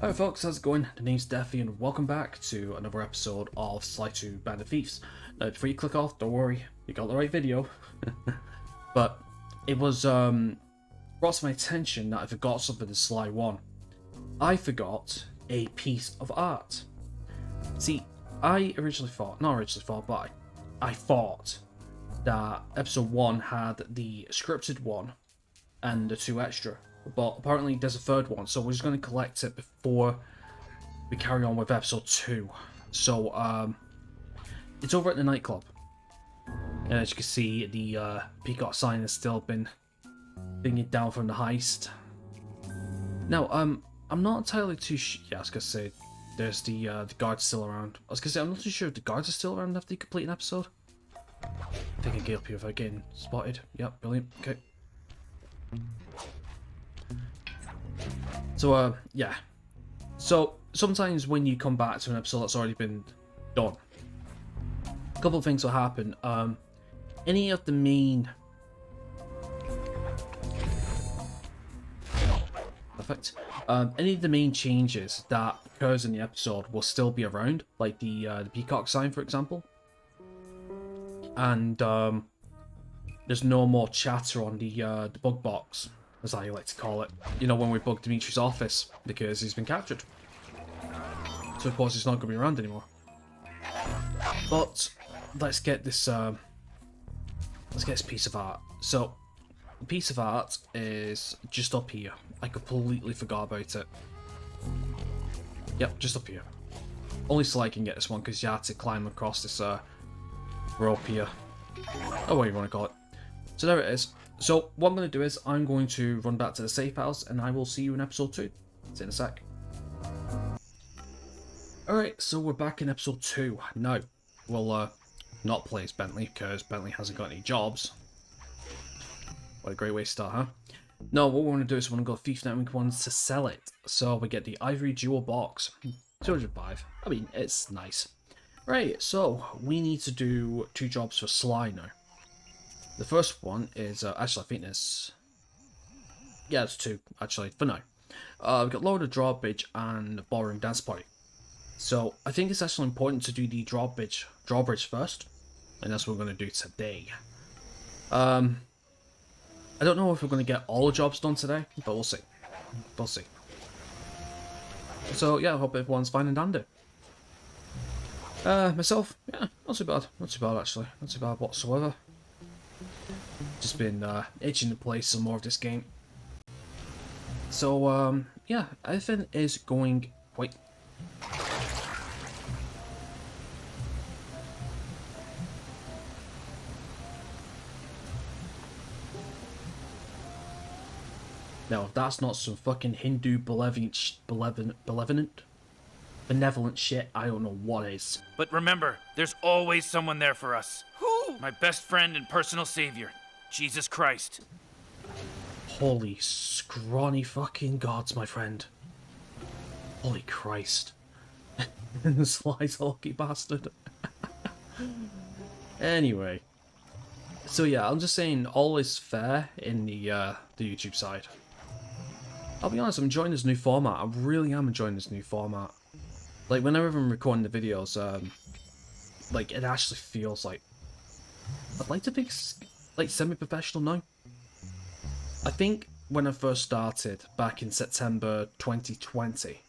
Hi folks, how's it going? The name's Deathy and welcome back to another episode of Sly 2 Band of Thieves. Now before you click off, don't worry, you got the right video. But it was brought to my attention that I forgot something in Sly 1. I forgot a piece of art. See, I thought that episode 1 had the scripted one and the 2 extra. But apparently there's a third one, so we're just going to collect it before we carry on with episode 2. So, it's over at the nightclub. And as you can see, the peacock sign has still been bringing down from the heist. Now, I'm not entirely too yeah, I was going to say, there's the guards still around. I was going to say, I'm not too sure if the guards are still around after you complete an episode. I think I can get up here without getting spotted. Yep, brilliant, okay. So, yeah. So, sometimes when you come back to an episode that's already been done, a couple of things will happen. Any of the main... Perfect. Any of the main changes that occurs in the episode will still be around, like the peacock sign, for example. And, there's no more chatter on the bug box, as I like to call it. You know, when we bug Dimitri's office, because he's been captured. So of course he's not going to be around anymore. But, let's get this piece of art. So, the piece of art is just up here. I completely forgot about it. Yep, just up here. Only Sly can get this one, because you had to climb across this rope here. Oh, what you want to call it. So there it is. So what I'm going to do is I'm going to run back to the safe house and I will see you in episode 2. See you in a sec. Alright, so we're back in episode 2. Now, we'll not play as Bentley because Bentley hasn't got any jobs. What a great way to start, huh? No, what we want to do is we want to go Thief Network ones to sell it. So we get the Ivory Jewel box. 205. I mean, it's nice. Right, so we need to do 2 jobs for Sly now. The first one is, actually I think there's, yeah, it's 2, actually, for now. We've got lower the drawbridge and ballroom dance party. So, I think it's actually important to do the drawbridge first, and that's what we're going to do today. I don't know if we're going to get all the jobs done today, but we'll see. We'll see. So, yeah, I hope everyone's fine and dandy. Myself, yeah, not too bad. Not too bad, actually. Not too bad whatsoever. Just been itching to play some more of this game. So, yeah, everything is going quite... Now, if that's not some fucking Hindu benevolent shit, I don't know what is. But remember, there's always someone there for us. Who? My best friend and personal savior, Jesus Christ. Holy scrawny fucking gods, my friend. Holy Christ. Sly's a lucky bastard. Anyway. So yeah, I'm just saying all is fair in the YouTube side. I'll be honest, I'm enjoying this new format. I really am enjoying this new format. Like, whenever I'm recording the videos, like, it actually feels like... I'd like to think it's, like, semi-professional now. I think when I first started, back in September 2020,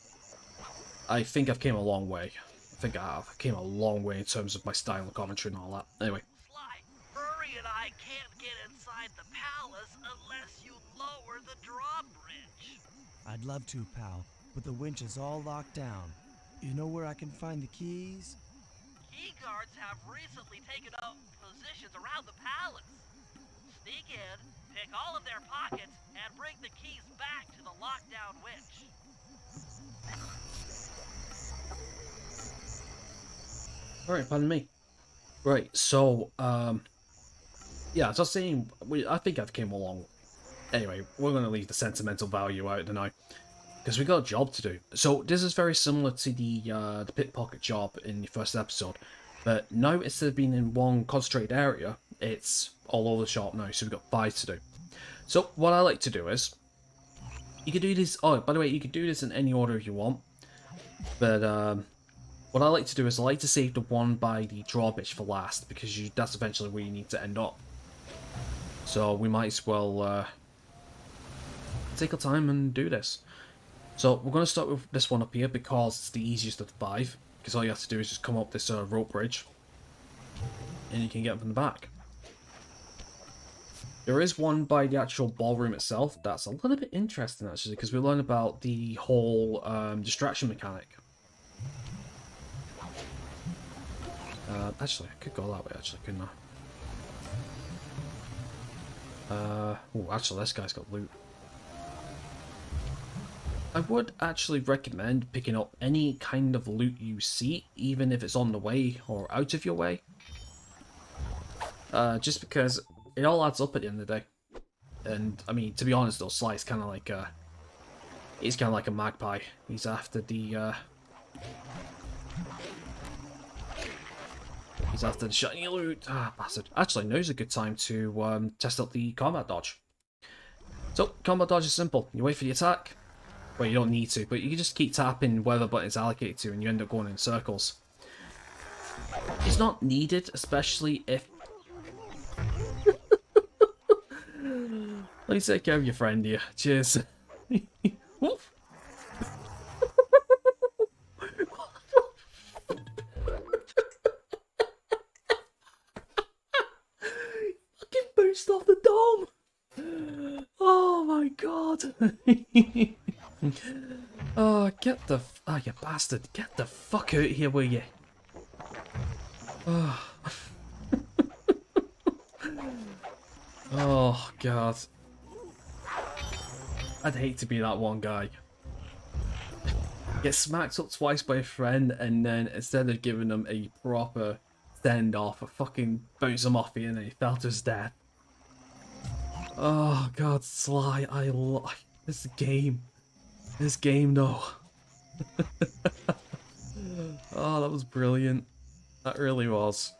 I think I've came a long way. I think I have. I came a long way in terms of my style and commentary and all that. Anyway. Sly, Furry and I can't get inside the palace unless you lower the drawbridge. I'd love to, pal, but the winch is all locked down. You know where I can find the keys? Key guards have recently taken up positions around the palace. Sneak in, pick all of their pockets, and bring the keys back to the lockdown winch. Alright, pardon me. Right, so, yeah, as I was saying, I think I've came along. Anyway, we're going to leave the sentimental value out tonight, because we got a job to do. So, this is very similar to the pickpocket job in the first episode, but now instead of being in one concentrated area, it's all over the shop now, so we've got 5 to do. So, what I like to do is, you can do this, oh, by the way, you can do this in any order if you want. But what I like to do is I like to save the one by the drawbridge for last, because that's eventually where you need to end up. So we might as well take our time and do this. So we're going to start with this one up here because it's the easiest of the 5. Because all you have to do is just come up this rope bridge, and you can get them from the back. There is one by the actual ballroom itself that's a little bit interesting actually, because we learn about the whole distraction mechanic. Actually, I could go that way actually, couldn't I? Oh, actually this guy's got loot. I would actually recommend picking up any kind of loot you see, even if it's on the way or out of your way. Just because it all adds up at the end of the day. And, I mean, to be honest though, Sly's kind of like he's kind of like a magpie. He's after the, he's after the shiny loot. Ah, bastard. Actually, now's a good time to test out the combat dodge. So, combat dodge is simple. You wait for the attack. Well, you don't need to, but you can just keep tapping whatever button it's allocated to and you end up going in circles. It's not needed, especially if... Let me take care of your friend here. Cheers. Woof. Fucking bounced off the dome. Oh my god. Oh, get the... Oh, you bastard. Get the fuck out of here, will you? Oh. Oh, God. I'd hate to be that one guy. Get smacked up twice by a friend, and then instead of giving them a proper send-off, I fucking bounce him off you and he fell to his death. Oh, God, Sly, I like this game. This game, though. Oh, that was brilliant. That really was.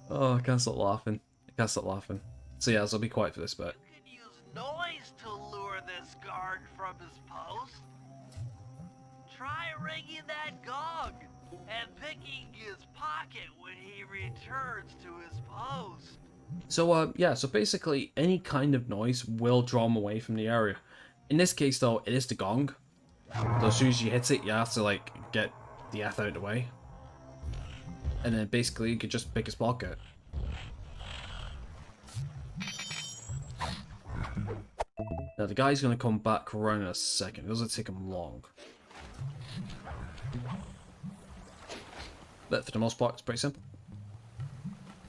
Oh, I can't stop laughing. I can't stop laughing. So yeah, so I'll be quiet for this bit. You can use noise to lure this guard from his post. Try ringing that gong and picking his pocket when he returns to his post. So yeah, so basically any kind of noise will draw him away from the area. In this case though, it is the gong. So as soon as you hit it, you have to like get the F out of the way. And then basically you could just pick his pocket. Now the guy's gonna come back around in a second. It doesn't take him long. But for the most part, it's pretty simple.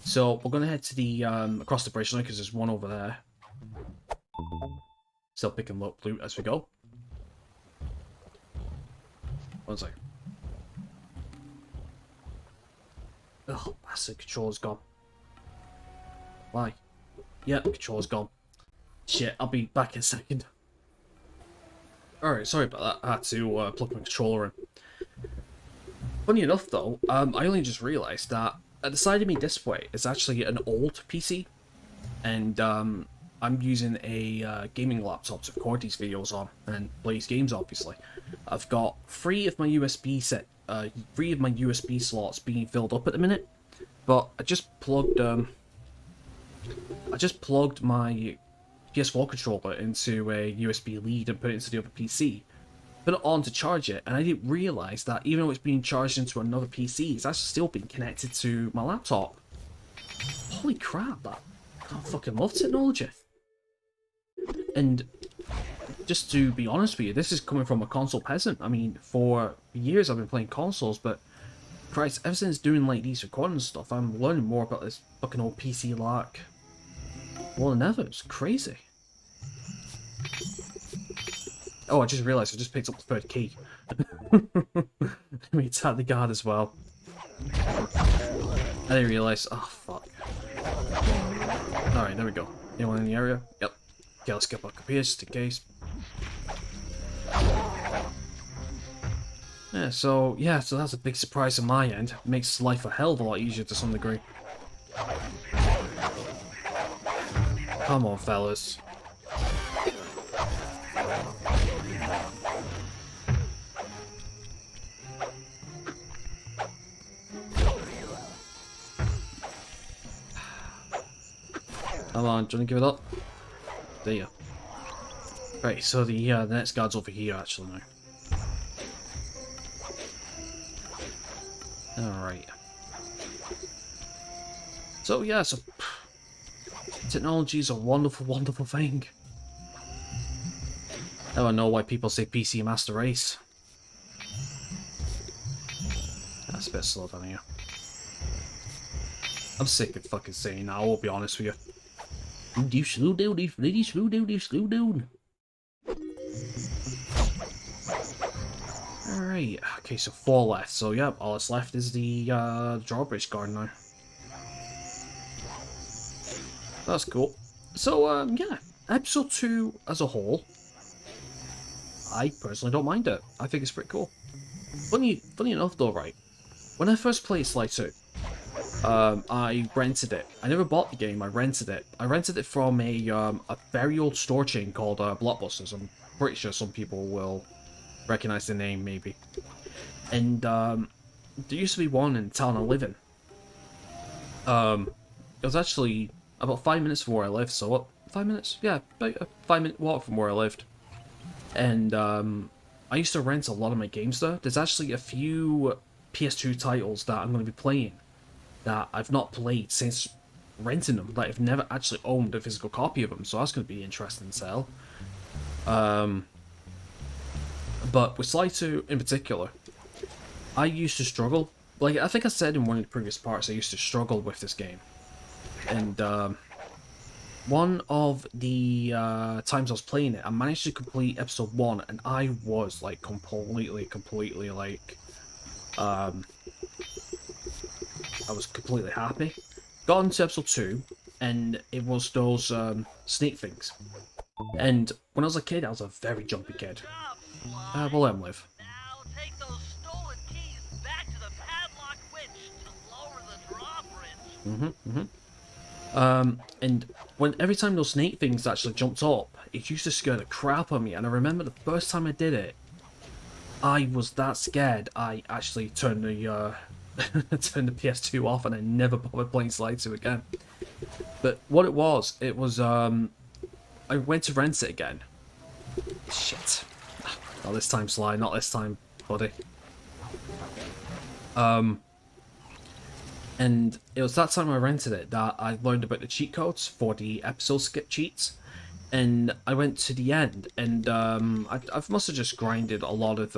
So we're gonna head to the across the bridge now because there's one over there. Still picking up loot as we go. One second. Oh, bastard, controller's gone. Why? Yeah, controller's gone. Shit, I'll be back in a second. Alright, sorry about that. I had to plug my controller in. Funny enough though, I only just realised that at the side of me this way is actually an old PC. And I'm using a gaming laptop to record these videos on and play these games obviously. I've got 3 of my USB slots being filled up at the minute, but I just plugged my PS4 controller into a USB lead and put it into the other PC. Put it on to charge it, and I didn't realise that even though it's being charged into another PC, it's actually still being connected to my laptop. Holy crap, I fucking love technology. And just to be honest with you, this is coming from a console peasant. I mean, for years I've been playing consoles, but Christ, ever since doing like these recording stuff, I'm learning more about this fucking old PC lark more than ever. It's crazy. Oh, I just realised I just picked up the third key. Let me attack the guard as well. I didn't realise. Oh, fuck. Alright, there we go. Anyone in the area? Yep. Okay, let's get back up here just in case. Yeah, so that's a big surprise on my end. It makes life a hell of a lot easier to some degree. Come on, fellas. Come on, do you want to give it up? There you go. Right, so the next guard's over here actually now. Alright. So yeah, so technology is a wonderful, wonderful thing. Now I know why people say PC Master Race. That's a bit slow down here. I'm sick of fucking saying that, I will be honest with you. You slow down, you slow down, you slow down. Alright, okay, so 4 left. So yeah, all that's left is the drawbridge guard now. That's cool. So yeah, episode 2 as a whole, I personally don't mind it. I think it's pretty cool. Funny enough though, right? When I first played Sly 2, I rented it. I never bought the game, I rented it. I rented it from a very old store chain called Blockbusters. I'm pretty sure some people will recognize the name, maybe. And there used to be one in the town I live in. It was actually about 5 minutes from where I lived, so what? 5 minutes? Yeah, about a 5-minute walk from where I lived. And I used to rent a lot of my games there. There's actually a few PS2 titles that I'm going to be playing that I've not played since renting them. Like, I've never actually owned a physical copy of them, so that's going to be interesting to sell. But with Sly 2 in particular, I used to struggle. Like, I think I said in one of the previous parts, I used to struggle with this game. And one of the times I was playing it, I managed to complete episode 1, and I was, like, completely, like, I was completely happy. Got into episode 2, and it was those snake things. And when I was a kid, I was a very jumpy kid. We'll let him live. Now take those stolen keys back to the padlock winch to lower the drawbridge. And when every time those snake things actually jumped up, it used to scare the crap out of me. And I remember the first time I did it, I was that scared. I actually turned the turned the PS2 off, and I never bothered playing Sly 2 again. But what it was I went to rent it again. Shit. Not this time, Sly. Not this time, buddy. And it was that time I rented it that I learned about the cheat codes for the episode skip cheats. And I went to the end, and I must have just grinded a lot of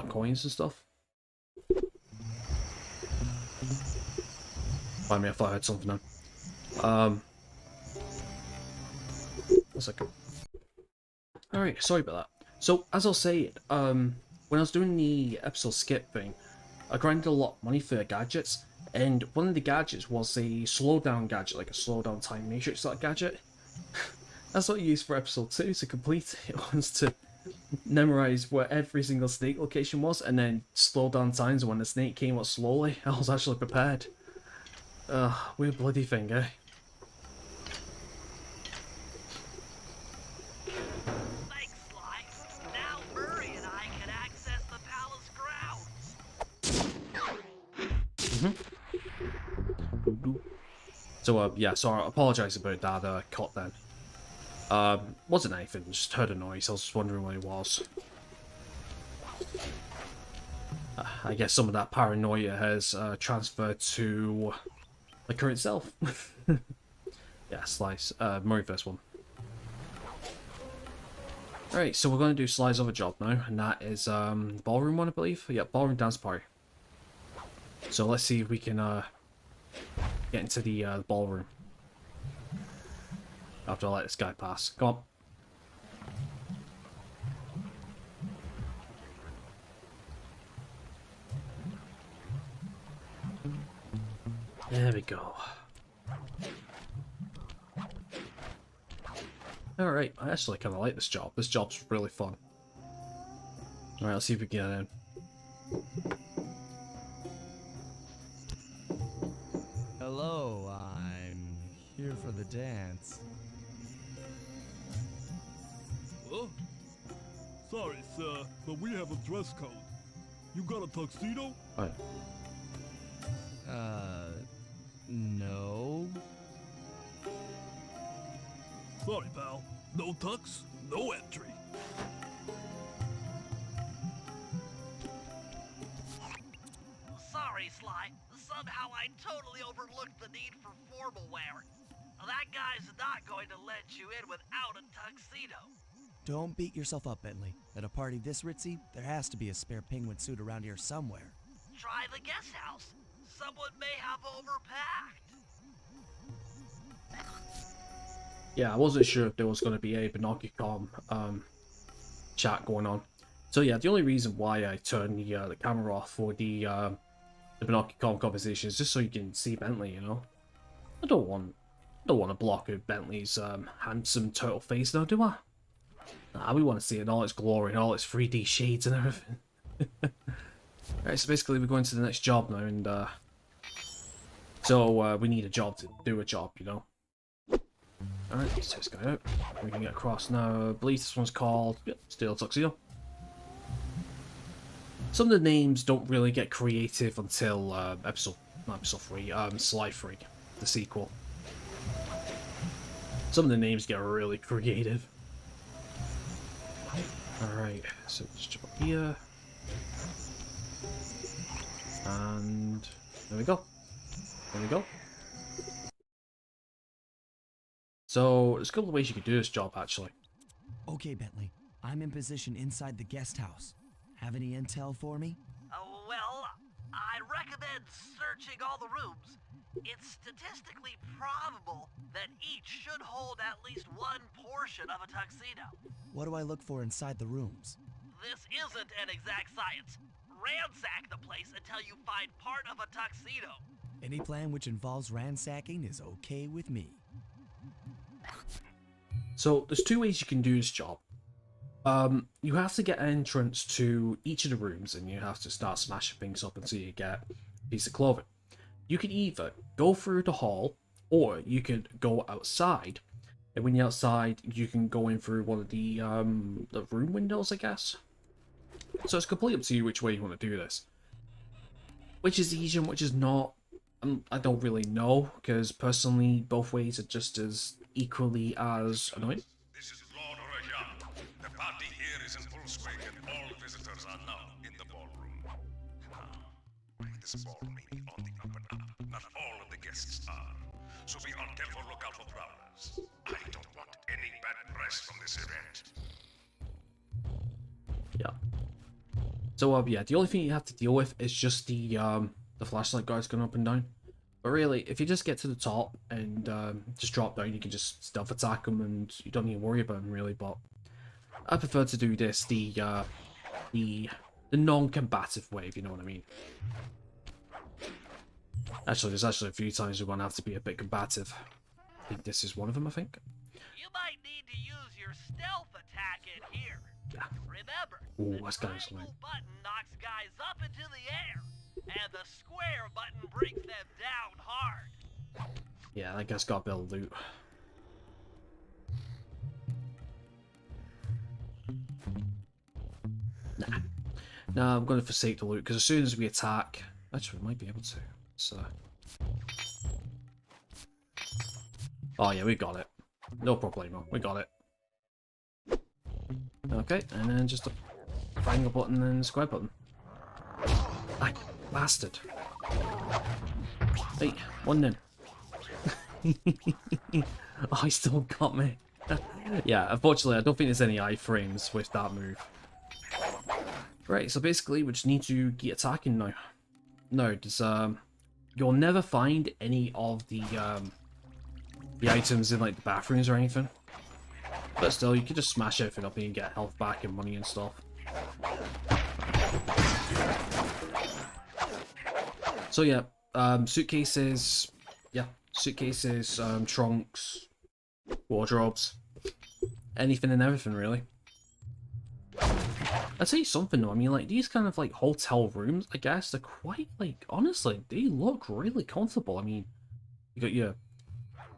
coins and stuff. By me, I thought I heard something now. One second. Alright, sorry about that. So, as I was saying, when I was doing the episode skip thing, I grinded a lot of money for gadgets, and one of the gadgets was a slowdown gadget, like a slowdown time matrix like gadget. That's what I used for episode 2 to complete it. It was to memorize where every single snake location was, and then slow down times when the snake came up slowly. I was actually prepared. Weird bloody thing, eh? Thanks, Sly. Now Murray and I can access the palace grounds. So, yeah, so I apologise about that cut then. Wasn't anything, just heard a noise, I was just wondering what it was. I guess some of that paranoia has transferred to my current self. Yeah, Sly's, Murray first one. Alright, so we're going to do Sly's other job now, and that is ballroom one, I believe. Yeah, ballroom dance party. So let's see if we can get into the ballroom. After I let this guy pass. Come on. There we go. Alright, I actually kind of like this job. This job's really fun. Alright, let's see if we can get in. Hello, I'm here for the dance. Oh, Sorry, sir, but we have a dress code. You got a tuxedo? Right. No. Sorry, pal. No tux, no entry. Sorry, Sly. Somehow I totally overlooked the need for formal wear. That guy's not going to let you in without a tuxedo. Don't beat yourself up, Bentley. At a party this ritzy, there has to be a spare penguin suit around here somewhere. Try the guest house. Someone may have overpacked. Yeah, I wasn't sure if there was going to be a Binocucom chat going on. So yeah, the only reason why I turned the camera off for the Binocucom conversation is just so you can see Bentley, you know? I don't want to block out Bentley's handsome turtle face now, do I? Nah, we want to see it in all its glory and all its 3D shades and everything. Right, so basically we're going to the next job now, and so we need a job to do a job, you know? Alright, let's take this guy out. We can get across now. I believe this one's called Steel Tuxedo. Some of the names don't really get creative until episode 3, Sly 3, the sequel. Some of the names get really creative. Alright, so let's jump up here. And there we go. There we go. So, there's a couple of ways you could do this job, actually. Okay, Bentley. I'm in position inside the guest house. Have any intel for me? Well, I'd recommend searching all the rooms. It's statistically probable that each should hold at least one portion of a tuxedo. What do I look for inside the rooms? This isn't an exact science. Ransack the place until you find part of a tuxedo. Any plan which involves ransacking is okay with me. So, there's two ways you can do this job. You have to get entrance to each of the rooms, and you have to start smashing things up until you get a piece of clothing. You can either go through the hall, or you can go outside. And when you're outside, you can go in through one of the room windows, I guess. So it's completely up to you which way you want to do this. Which is easy and which is not, I don't really know, because personally, both ways are just as equally as annoying. This is Lord Rajan. The party here is in full swing and all visitors are now in the ballroom. This ball may be on the up and up. Not all of the guests are. So be on careful lookout for prowlers. I don't want any bad press from this event. Yeah. So yeah, the only thing you have to deal with is just the flashlight guards going up and down. But really, if you just get to the top and just drop down, you can just stealth attack them, and you don't need to worry about them really. But I prefer to do this the non-combative way, if you know what I mean. Actually, there's actually a few times we're gonna have to be a bit combative. I think this is one of them. I think. You might need to use your stealth attack in here. Yeah. Remember, Ooh, the that's kind of triangle slick. button knocks guys up into the air, and the square button brings them down hard. Yeah, that guy's got a bit of loot. Nah. Nah, I'm going to forsake the loot, because as soon as we attack... Actually, we might be able to. So... Oh yeah, we got it. No problemo. We got it. Okay, and then just a triangle button and a square button. Ah, bastard. Hey, one in. Oh, he still got me. Yeah, unfortunately, I don't think there's any iframes with that move. Right, so basically, we just need to get attacking now. No, there's, you'll never find any of the items in, like, the bathrooms or anything. But still, you can just smash everything up and you can get health back and money and stuff. So yeah, suitcases, trunks, wardrobes, anything and everything really. I'll tell you something though, I mean like these kind of like hotel rooms, I guess, they're quite like, honestly, they look really comfortable. I mean, you got your,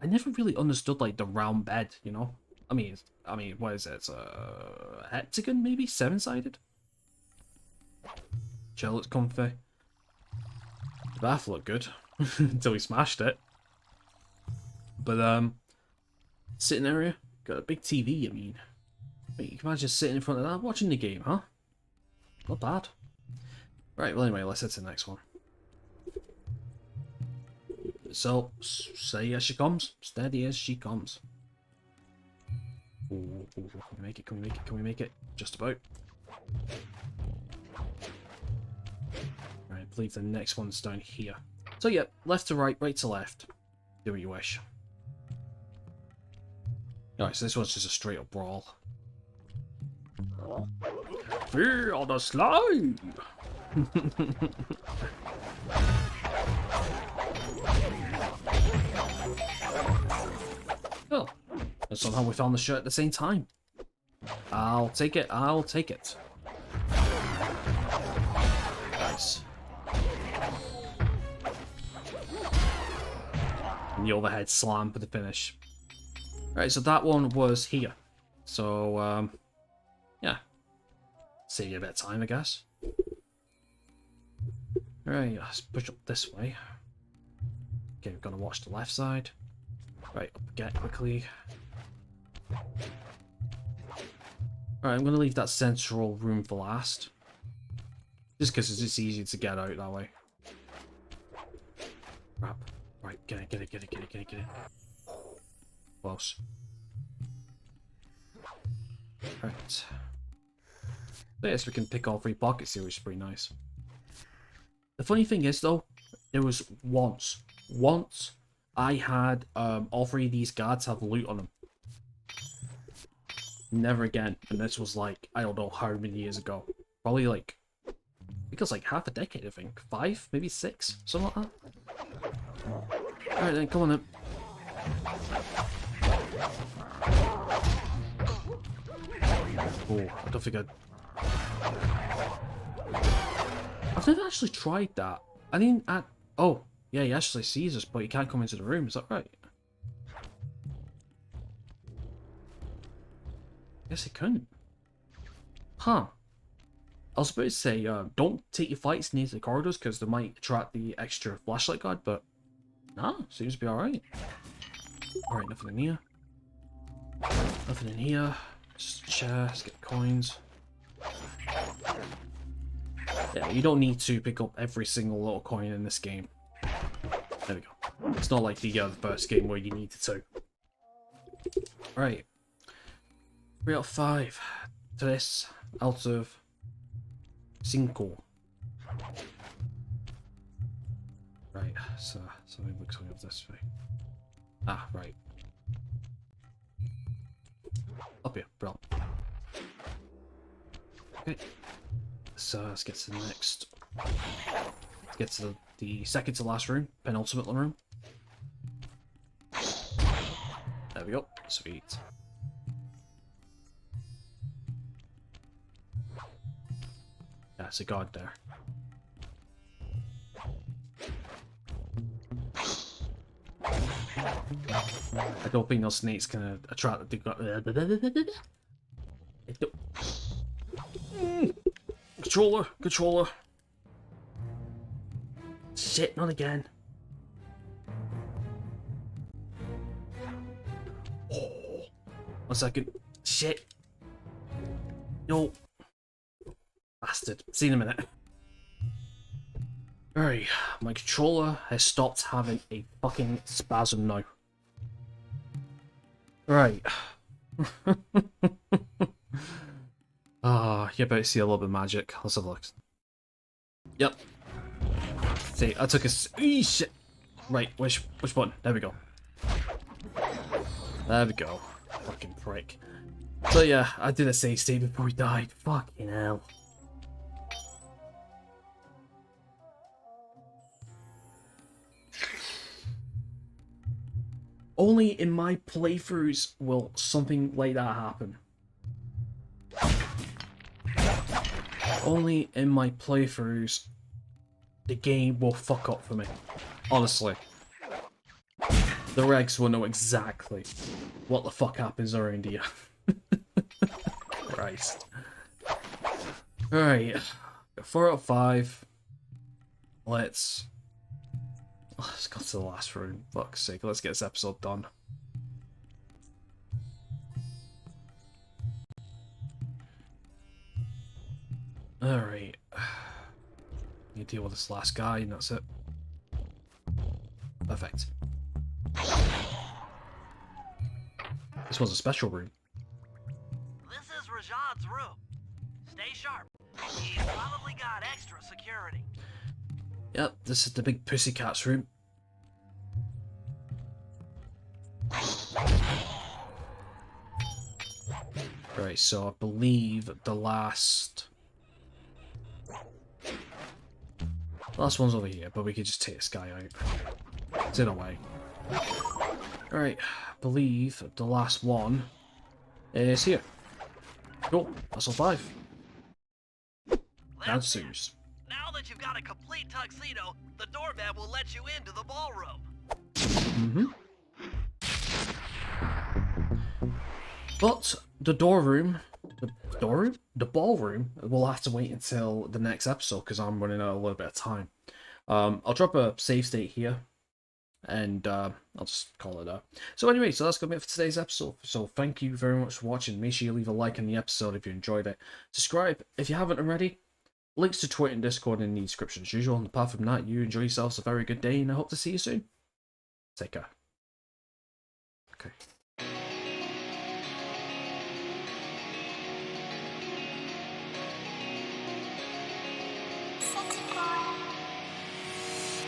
I never really understood like the round bed, you know? what is it? It's a heptagon, maybe 7-sided. Chill, it's comfy. The bath looked good until we smashed it. But sitting area, got a big TV. I mean, you can imagine sitting in front of that watching the game, huh? Not bad. Right, well anyway, let's head to the next one. So, steady as she comes. Steady as she comes. Ooh, can we make it? Can we make it? Can we make it? Just about. Right, I believe the next one's down here. So yeah, left to right, right to left. Do what you wish. Alright, so this one's just a straight up brawl. Fear on the slide! Oh, and somehow we found the shirt at the same time. I'll take it, I'll take it. Nice. And the overhead slam for the finish. Right, so that one was here. So, yeah. Save you a bit of time, I guess. Right, let's push up this way. Okay, we're gonna watch the left side. Right, up again quickly. Alright, I'm gonna leave that central room for last. Just because it's just easier to get out that way. Crap. Right, get it, get it, get it, get it, get it, get it. Close. Right. Yes, we can pick all 3 pockets here, which is pretty nice. The funny thing is, though, there was once I had all 3 of these guards have loot on them. Never again. And this was like, I don't know how many years ago. Probably like, I think it was like half a decade, I think. 5, maybe 6, something like that. Alright then, come on then. Oh, I don't think I've never actually tried that. I didn't. Oh, yeah, he actually sees us, but he can't come into the room. Is that right? Guess he couldn't. Huh. I was about to say, don't take your fights near the corridors because they might attract the extra flashlight guard, but nah, seems to be alright. Alright, nothing in here. Nothing in here. Just chest, get coins. Yeah, you don't need to pick up every single little coin in this game. There we go. It's not like the first game where you needed to. Right. 3 out of 5. 3 out of 5. Right, so something looks coming up this way. Ah, right. Up here, bro. Okay. So let's get to the next. Let's get to the second to last room, penultimate room. There we go. Sweet. Yeah, it's a guard there. I don't think those snakes can attract the guard. Controller. Shit, not again. Oh, 1 second. Shit. No. Bastard. See you in a minute. Alright, my controller has stopped having a fucking spasm now. Right. Ah, you're about to see a little bit of magic. Let's have a look. Yep. See, I took a... shit. Right, which button? There we go. There we go. Fucking prick. So yeah, I did a save state before we died. Fucking hell. Only in my playthroughs will something like that happen. Only in my playthroughs the game will fuck up for me. Honestly. The regs will know exactly what the fuck happens around here. Christ. Alright. 4 out of 5. Let's go to the last room. Fuck's sake, let's get this episode done. Alright. You deal with this last guy and that's it. Perfect. This was a special room. This is Rajad's room. Stay sharp. He's probably got extra security. Yep, this is the big pussycat's room. Right, so I believe the last one's over here, but we could just take this guy out. It's in a way. Alright, I believe the last one is here. Cool, that's all 5. That's it. Dancers. Now that you've got a complete tuxedo, the doorman will let you into the ballroom. But the ballroom will have to wait until the next episode because I'm running out a little bit of time. I'll drop a save state here, and I'll just call it out. So anyway, so that's gonna be it for today's episode. So thank you very much for watching. Make sure you leave a like on the episode if you enjoyed it. Subscribe if you haven't already. Links to Twitter and Discord in the description as usual. And apart from that, you enjoy yourselves a very good day, and I hope to see you soon. Take care. Okay. Set